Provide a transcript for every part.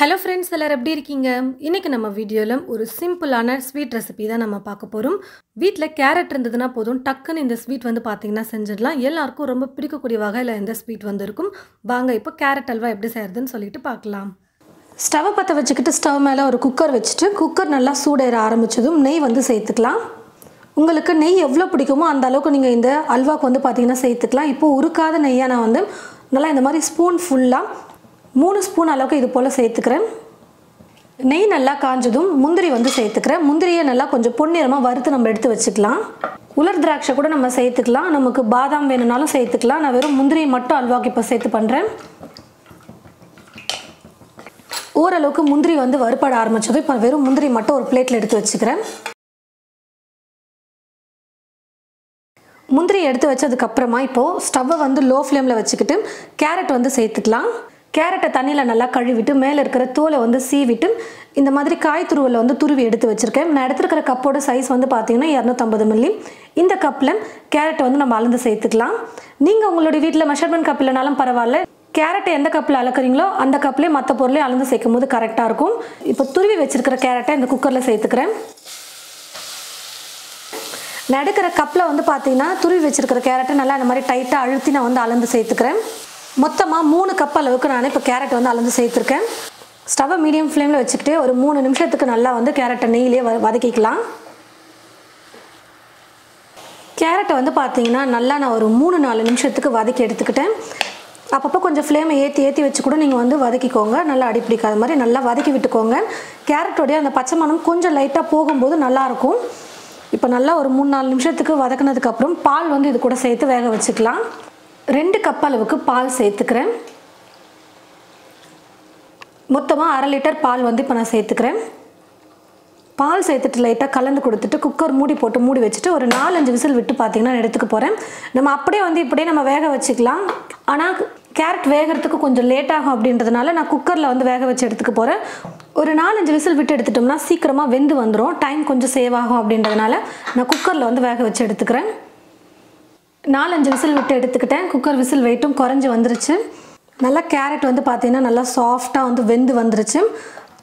Hello friends, எல்லாரும் எப்படி இருக்கீங்க? இன்றைக்கி நம்ம வீடியோவில் ஒரு சிம்பிளான ஸ்வீட் ரெசிபி தான் நம்ம பார்க்க போகிறோம். வீட்டில் கேரட் இருந்ததுன்னா போதும், டக்குன்னு இந்த ஸ்வீட் வந்து பார்த்திங்கன்னா செஞ்சிடலாம். எல்லாருக்கும் ரொம்ப பிடிக்கக்கூடிய வகையில் இந்த ஸ்வீட் வந்து இருக்கும். வாங்க இப்போ கேரட் அல்வா எப்படி செய்கிறதுன்னு சொல்லிட்டு பார்க்கலாம். ஸ்டவ்வை பற்ற வச்சுக்கிட்டு ஸ்டவ் மேலே ஒரு குக்கர் வச்சுட்டு குக்கர் நல்லா சூடேற ஆரம்பித்ததும் நெய் வந்து சேர்த்துக்கலாம். உங்களுக்கு நெய் எவ்வளோ பிடிக்குமோ அந்த அளவுக்கு நீங்கள் இந்த அல்வாவுக்கு வந்து பார்த்திங்கன்னா சேர்த்துக்கலாம். இப்போது உருக்காத நெய்யாக நான் வந்து நல்லா இந்த மாதிரி ஸ்பூன் ஃபுல்லாக 3 ஸ்பூன் அளவுக்கு இது போல் சேர்த்துக்கிறேன். நெய் நல்லா காஞ்சதும் முந்திரி வந்து சேர்த்துக்கிறேன். முந்திரியை நல்லா கொஞ்சம் பொன்னிறமாக வறுத்து நம்ம எடுத்து வச்சுக்கலாம். உலர் திராட்சை கூட நம்ம சேர்த்துக்கலாம். நமக்கு பாதாம் வேணும்னாலும் சேர்த்துக்கலாம். நான் வெறும் முந்திரியை மட்டும் அல்வாவுக்கு இப்போ சேர்த்து பண்ணுறேன். ஓரளவுக்கு முந்திரி வந்து வறுப்பட ஆரம்பிச்சதும் இப்போ வெறும் முந்திரி மட்டும் ஒரு பிளேட்டில் எடுத்து வச்சுக்கிறேன். முந்திரி எடுத்து வச்சதுக்கப்புறமா இப்போது ஸ்டவ்வை வந்து லோ ஃப்ளேமில் வச்சுக்கிட்டு கேரட் வந்து சேர்த்துக்கலாம். கேரட்டை தண்ணியில் நல்லா கழுவிட்டு மேலே இருக்கிற தோலை வந்து சீவிட்டு இந்த மாதிரி காய் துருவலை வந்து துருவி எடுத்து வச்சுருக்கேன். நான் எடுத்துருக்கிற கப்போட சைஸ் வந்து பார்த்திங்கன்னா 250 மில்லி. இந்த கப்பில் கேரட்டை வந்து நம்ம அளந்து சேர்த்துக்கலாம். நீங்கள் உங்களுடைய வீட்டில் மெஷர்மெண்ட் கப் இல்லைனாலும் பரவாயில்ல. கேரட்டை எந்த கப்பில் அளக்குறீங்களோ அந்த கப்லேயே மற்ற பொருளையும் அளந்து சேர்க்கும் போது கரெக்டாக இருக்கும். இப்போ துருவி வச்சுருக்கிற கேரட்டை இந்த குக்கரில் சேர்த்துக்கிறேன். நான் எடுக்கிற கப்பில் வந்து பார்த்திங்கன்னா துருவி வச்சுருக்கிற கேரட்டை நல்லா இந்த மாதிரி டைட்டாக அழுத்தி நான் வந்து அளந்து சேர்த்துக்கிறேன். மொத்தமாக 3 கப் அளவுக்கு நான் இப்போ கேரட் வந்து அளந்து சேர்த்துருக்கேன். ஸ்டவ்வை மீடியம் ஃப்ளேமில் வச்சுக்கிட்டு ஒரு 3 நிமிஷத்துக்கு நல்லா வந்து கேரட்டை நெய்யிலே வதக்கிக்கலாம். கேரட்டை வந்து பார்த்திங்கன்னா நல்லா நான் ஒரு 3-4 நிமிஷத்துக்கு வதக்கி எடுத்துக்கிட்டேன். அப்பப்போ கொஞ்சம் ஃப்ளேமை ஏற்றி வச்சு கூட நீங்கள் வந்து வதக்கிக்கோங்க. நல்லா அடி பிடிக்காத மாதிரி நல்லா வதக்கி விட்டுக்கோங்க. கேரட்டோடைய அந்த பச்சை மணம் கொஞ்சம் லைட்டாக போகும்போது நல்லாயிருக்கும். இப்போ நல்லா ஒரு 3-4 நிமிஷத்துக்கு வதக்கினதுக்கப்புறம் பால் வந்து இது கூட சேர்த்து வேக வச்சுக்கலாம். 2 கப் அளவுக்கு பால் சேர்த்துக்கிறேன். மொத்தமாக 1/2 லிட்டர் பால் வந்து இப்போ நான் சேர்த்துக்கிறேன். பால் சேர்த்துட்டு லைட்டாக கலந்து கொடுத்துட்டு குக்கர் மூடி போட்டு மூடி வச்சுட்டு ஒரு 4-5 விசில் விட்டு பார்த்திங்கன்னா நான் எடுத்துக்க போகிறேன். நம்ம அப்படியே வந்து இப்படியே நம்ம வேக வச்சுக்கலாம். ஆனால் கேரட் வேகிறதுக்கு கொஞ்சம் லேட் ஆகும் அப்படின்றதுனால நான் குக்கரில் வந்து வேக வச்சு எடுத்துக்க போகிறேன். ஒரு 4-5 விசில் விட்டு எடுத்துட்டோம்னா சீக்கிரமாக வெந்து வந்துடும். டைம் கொஞ்சம் சேவ் ஆகும் அப்படின்றதுனால நான் குக்கரில் வந்து வேக வச்சு எடுத்துக்கிறேன். 4-5 விசில் விட்டு எடுத்துக்கிட்டேன். குக்கர் விசில் வெயிட்டும் குறைஞ்சி வந்துருச்சு. நல்லா கேரட் வந்து பார்த்திங்கன்னா நல்லா சாஃப்டாக வந்து வெந்து வந்துருச்சு.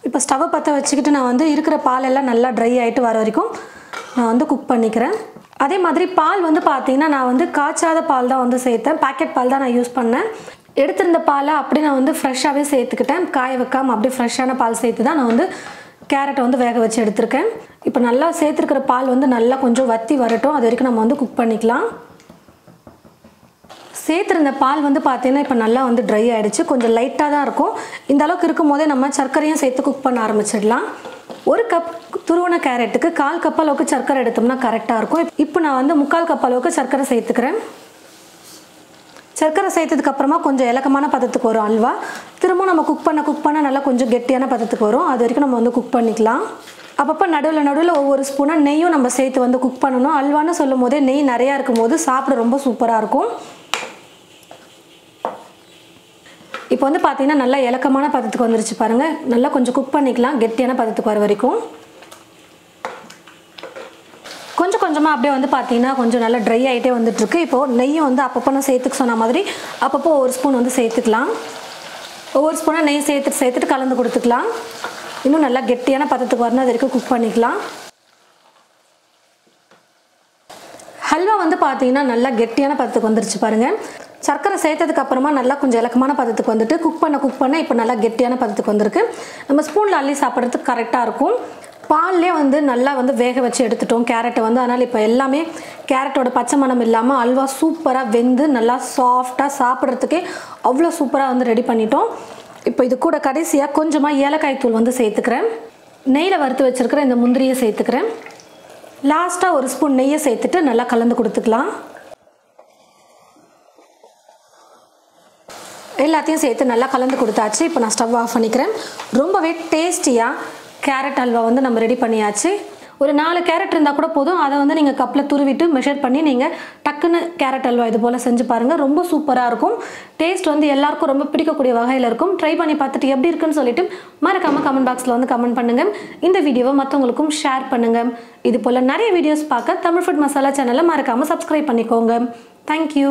இப்போ ஸ்டவ்வை பற்ற வச்சுக்கிட்டு நான் வந்து இருக்கிற பாலெல்லாம் நல்லா ட்ரை ஆகிட்டு வர வரைக்கும் நான் வந்து குக் பண்ணிக்கிறேன். அதே மாதிரி பால் வந்து பார்த்திங்கன்னா நான் வந்து காய்ச்சாத பால் தான் வந்து சேர்த்தேன். பேக்கெட் பால் தான் நான் யூஸ் பண்ணேன். எடுத்திருந்த பாலை அப்படி நான் வந்து ஃப்ரெஷ்ஷாகவே சேர்த்துக்கிட்டேன். காய வைக்காமல் அப்படியே ஃப்ரெஷ்ஷான பால் சேர்த்து தான் நான் வந்து கேரட்டை வந்து வேக வச்சு எடுத்திருக்கேன். இப்போ நல்லா சேர்த்துருக்கிற பால் வந்து நல்லா கொஞ்சம் வற்றி வரட்டும். அது வரைக்கும் நம்ம வந்து குக் பண்ணிக்கலாம். சேர்த்துருந்த பால் வந்து பார்த்திங்கன்னா இப்போ நல்லா வந்து ட்ரை ஆகிடுச்சு. கொஞ்சம் லைட்டாக தான் இருக்கும். இந்த அளவுக்கு இருக்கும் போதே நம்ம சர்க்கரையும் சேர்த்து குக் பண்ண ஆரம்பிச்சிடலாம். 1 கப் துருவன கேரட்டுக்கு 1/4 கப் அளவுக்கு சர்க்கரை எடுத்தோம்னா கரெக்டாக இருக்கும். இப்போ நான் வந்து 3/4 கப் அளவுக்கு சர்க்கரை சேர்த்துக்கிறேன். சர்க்கரை சேர்த்ததுக்கப்புறமா கொஞ்சம் இலக்கமான பதத்துக்கு வரும் அல்வா. திரும்ப நம்ம குக் பண்ண நல்லா கொஞ்சம் கெட்டியான பதத்துக்கு வரும். அது வரைக்கும் நம்ம வந்து குக் பண்ணிக்கலாம். அப்பப்போ நடுவில் ஒவ்வொரு ஸ்பூனாக நெய்யும் நம்ம சேர்த்து வந்து குக் பண்ணணும். அல்வான்னு சொல்லும் போதே நெய் நிறையா இருக்கும் போது சாப்பிட ரொம்ப சூப்பராக இருக்கும். இப்போ வந்து பார்த்திங்கன்னா நல்லா இலக்கமான பதத்துக்கு வந்துருச்சு பாருங்கள். நல்லா கொஞ்சம் குக் பண்ணிக்கலாம் கெட்டியான பதத்துக்கு வர வரைக்கும். கொஞ்சம் கொஞ்சமாக அப்படியே வந்து பார்த்திங்கன்னா கொஞ்சம் நல்லா ட்ரை ஆகிட்டே வந்துட்டுருக்கு. இப்போது நெய்யும் வந்து அப்பப்போ நான் சேர்த்துக்க சொன்ன மாதிரி அப்பப்போ ஒவ்வொரு ஸ்பூன் வந்து சேர்த்துக்கலாம். ஒவ்வொரு ஸ்பூனாக நெய் சேர்த்துட்டு கலந்து கொடுத்துக்கலாம். இன்னும் நல்லா கெட்டியான பதத்துக்கு வரணும். அது வரைக்கும் குக் பண்ணிக்கலாம். ஹல்வா வந்து பார்த்திங்கன்னா நல்லா கெட்டியான பதத்துக்கு வந்துருச்சு பாருங்கள். சர்க்கரை சேர்த்ததுக்கு அப்புறமா நல்லா கொஞ்சம் இலக்கமான பதத்துக்கு வந்துட்டு குக் பண்ண இப்போ நல்லா கெட்டியான பதத்துக்கு வந்திருக்கு. நம்ம ஸ்பூனில் அள்ளி சாப்பிட்றதுக்கு கரெக்டாக இருக்கும். பால்லே வந்து நல்லா வந்து வேக வச்சு எடுத்துட்டோம் கேரட்டை வந்து. அதனால் இப்போ எல்லாமே கேரட்டோட பச்சை மணம் இல்லாமல் அல்வா சூப்பராக வெந்து நல்லா சாஃப்டாக சாப்பிட்றதுக்கே அவ்வளோ சூப்பராக வந்து ரெடி பண்ணிட்டோம். இப்போ இது கூட கடைசியாக கொஞ்சமாக ஏலக்காய் தூள் வந்து சேர்த்துக்கிறேன். நெய்யில் வறுத்து வச்சுருக்கிற இந்த முந்திரியை சேர்த்துக்கிறேன். லாஸ்ட்டாக 1 ஸ்பூன் நெய்யை சேர்த்துட்டு நல்லா கலந்து கொடுத்துக்கலாம். எல்லாத்தையும் சேர்த்து நல்லா கலந்து கொடுத்தாச்சு. இப்போ நான் ஸ்டவ் ஆஃப் பண்ணிக்கிறேன். ரொம்பவே டேஸ்டியாக கேரட் அல்வா வந்து நம்ம ரெடி பண்ணியாச்சு. ஒரு 4 கேரட் இருந்தால் கூட போதும். அதை வந்து நீங்கள் கப்பில் துருவிட்டு மெஷர் பண்ணி நீங்கள் டக்குன்னு கேரட் அல்வா இது போல் செஞ்சு பாருங்கள். ரொம்ப சூப்பராக இருக்கும். டேஸ்ட் வந்து எல்லாருக்கும் ரொம்ப பிடிக்கக்கூடிய வகையில் இருக்கும். ட்ரை பண்ணி பார்த்துட்டு எப்படி இருக்குன்னு சொல்லிட்டு மறக்காமல் கமெண்ட் பாக்ஸில் வந்து கமெண்ட் பண்ணுங்கள். இந்த வீடியோவை மற்றவங்களுக்கும் ஷேர் பண்ணுங்கள். இது போல் நிறைய வீடியோஸ் பார்க்க தமிழ் ஃபுட் மசாலா சேனலை மறக்காமல் சப்ஸ்கிரைப் பண்ணிக்கோங்க. தேங்க்யூ.